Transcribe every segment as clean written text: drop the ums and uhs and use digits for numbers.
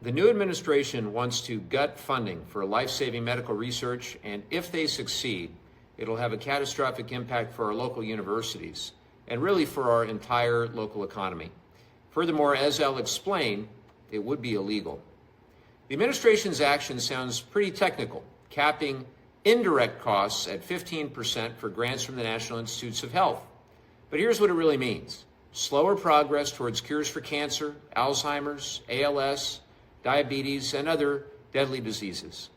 The new administration wants to gut funding for life-saving medical research, and if they succeed, it'll have a catastrophic impact for our local universities and really for our entire local economy. Furthermore, as I'll explain, it would be illegal. The administration's action sounds pretty technical, capping indirect costs at 15% for grants from the National Institutes of Health. But here's what it really means. Slower progress towards cures for cancer, Alzheimer's, ALS, diabetes, and other deadly diseases.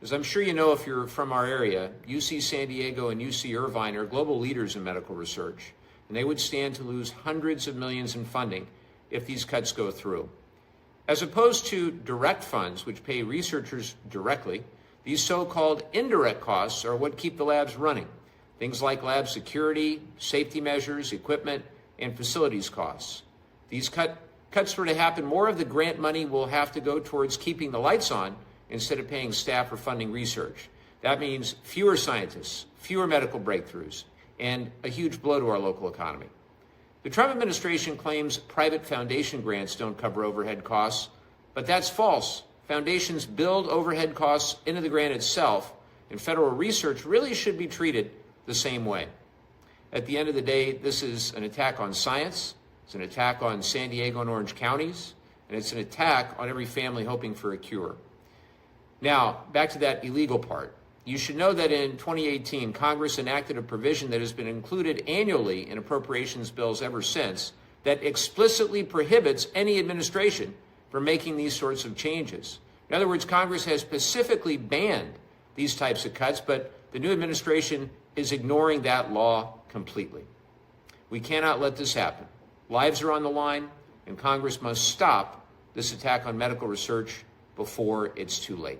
As I'm sure you know if you're from our area, UC San Diego and UC Irvine are global leaders in medical research, and they would stand to lose hundreds of millions in funding if these cuts go through. As opposed to direct funds, which pay researchers directly, these so-called indirect costs are what keep the labs running. Things like lab security, safety measures, equipment, and facilities costs. These cuts were to happen, more of the grant money will have to go towards keeping the lights on instead of paying staff or funding research. That means fewer scientists, fewer medical breakthroughs, and a huge blow to our local economy. The Trump administration claims private foundation grants don't cover overhead costs, but that's false. Foundations build overhead costs into the grant itself, and federal research really should be treated the same way. At the end of the day, this is an attack on science, it's an attack on San Diego and Orange counties, and it's an attack on every family hoping for a cure. Now, back to that illegal part. You should know that in 2018, Congress enacted a provision that has been included annually in appropriations bills ever since that explicitly prohibits any administration from making these sorts of changes. In other words, Congress has specifically banned these types of cuts, but the new administration is ignoring that law completely. We cannot let this happen. Lives are on the line, and Congress must stop this attack on medical research before it's too late.